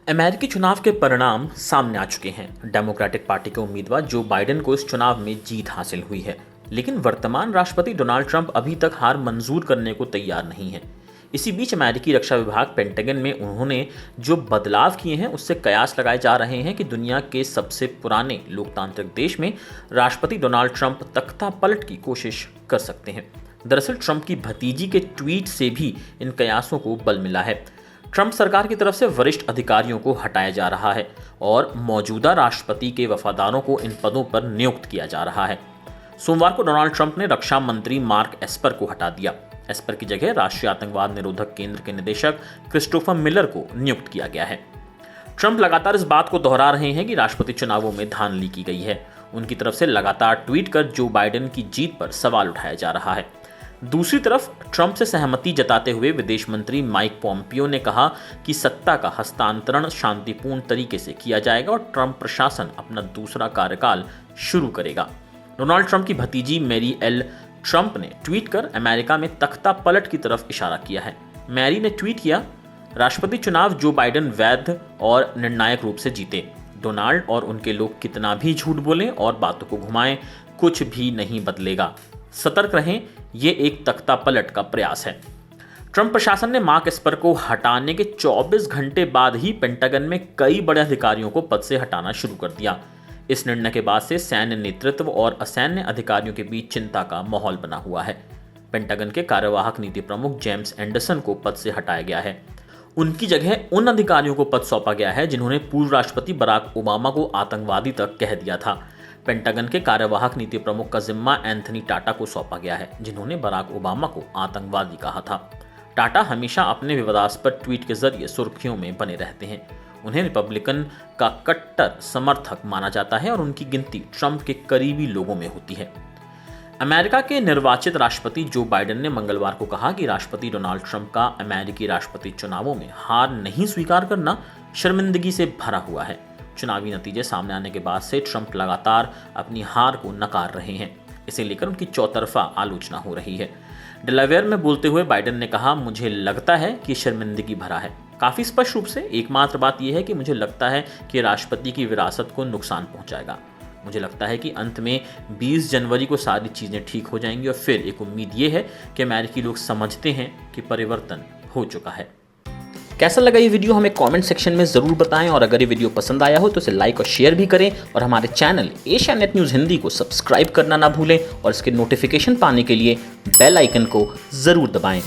अमेरिकी चुनाव के परिणाम सामने आ चुके हैं। डेमोक्रेटिक पार्टी के उम्मीदवार जो बाइडेन को इस चुनाव में जीत हासिल हुई है, लेकिन वर्तमान राष्ट्रपति डोनाल्ड ट्रंप अभी तक हार मंजूर करने को तैयार नहीं है। इसी बीच अमेरिकी रक्षा विभाग पेंटागन में उन्होंने जो बदलाव किए हैं, उससे कयास लगाए जा रहे हैं कि दुनिया के सबसे पुराने लोकतांत्रिक देश में राष्ट्रपति डोनाल्ड ट्रंप तख्ता पलट की कोशिश कर सकते हैं। दरअसल ट्रंप की भतीजी के ट्वीट से भी इन कयासों को बल मिला है। ट्रंप सरकार की तरफ से वरिष्ठ अधिकारियों को हटाया जा रहा है और मौजूदा राष्ट्रपति के वफादारों को इन पदों पर नियुक्त किया जा रहा है। सोमवार को डोनाल्ड ट्रंप ने रक्षा मंत्री मार्क एस्पर को हटा दिया। एस्पर की जगह राष्ट्रीय आतंकवाद निरोधक केंद्र के निदेशक क्रिस्टोफर मिलर को नियुक्त किया गया है। ट्रंप लगातार इस बात को दोहरा रहे हैं कि राष्ट्रपति चुनावों में धांधली की गई है। उनकी तरफ से लगातार ट्वीट कर जो बाइडेन की जीत पर सवाल उठाया जा रहा है। दूसरी तरफ ट्रंप से सहमति जताते हुए विदेश मंत्री माइक पोम्पियो ने कहा कि सत्ता का हस्तांतरण शांतिपूर्ण तरीके से किया जाएगा और ट्रंप प्रशासन अपना दूसरा कार्यकाल शुरू करेगा। डोनाल्ड ट्रंप की भतीजी मैरी एल ट्रंप ने ट्वीट कर अमेरिका में तख्ता पलट की तरफ इशारा किया है। मैरी ने ट्वीट किया, राष्ट्रपति चुनाव जो बाइडेन वैध और निर्णायक रूप से जीते। डोनाल्ड और उनके लोग कितना भी झूठ बोलें और बातों को घुमाएं, कुछ भी नहीं बदलेगा। सतर्क रहें, ये एक तख्ता पलट का प्रयास है। ट्रंप प्रशासन ने मार्क एस्पर को हटाने के 24 घंटे बाद ही पेंटागन में कई बड़े अधिकारियों को पद से हटाना शुरू कर दिया। इस निर्णय के बाद से सैन्य नेतृत्व और असैन्य अधिकारियों के बीच चिंता का माहौल बना हुआ है। पेंटागन के कार्यवाहक नीति प्रमुख जेम्स एंडरसन को पद से हटाया गया है। उनकी जगह उन अधिकारियों को पद सौंपा गया है जिन्होंने पूर्व राष्ट्रपति बराक ओबामा को आतंकवादी तक कह दिया था। पेंटागन के कार्यवाहक नीति प्रमुख का जिम्मा एंथनी टाटा को सौंपा गया है, जिन्होंने बराक ओबामा को आतंकवादी कहा था। टाटा हमेशा अपने विवादास्पद ट्वीट के जरिए सुर्खियों में बने रहते हैं। उन्हें रिपब्लिकन का कट्टर समर्थक माना जाता है और उनकी गिनती ट्रंप के करीबी लोगों में होती है। अमेरिका के निर्वाचित राष्ट्रपति जो बाइडेन ने मंगलवार को कहा कि राष्ट्रपति डोनाल्ड ट्रंप का अमेरिकी राष्ट्रपति चुनावों में हार नहीं स्वीकार करना शर्मिंदगी से भरा हुआ है। चुनावी नतीजे सामने आने के बाद से ट्रंप लगातार अपनी हार को नकार रहे हैं। इसे लेकर उनकी चौतरफा आलोचना हो रही है। डेलावेयर में बोलते हुए बाइडेन ने कहा, मुझे लगता है कि शर्मिंदगी भरा है। काफी स्पष्ट रूप से एकमात्र बात यह है कि मुझे लगता है कि राष्ट्रपति की विरासत को नुकसान पहुंचाएगा। मुझे लगता है कि अंत में 20 जनवरी को सारी चीजें ठीक हो जाएंगी और फिर एक उम्मीद यह है कि अमेरिकी लोग समझते हैं कि परिवर्तन हो चुका है। कैसा लगा ये वीडियो हमें कमेंट सेक्शन में जरूर बताएं और अगर ये वीडियो पसंद आया हो तो इसे लाइक और शेयर भी करें और हमारे channel Asia net news Hindi को सब्सक्राइब करना ना भूलें और इसके नोटिफिकेशन पाने के लिए बेल आइकन को जरूर दबाएं।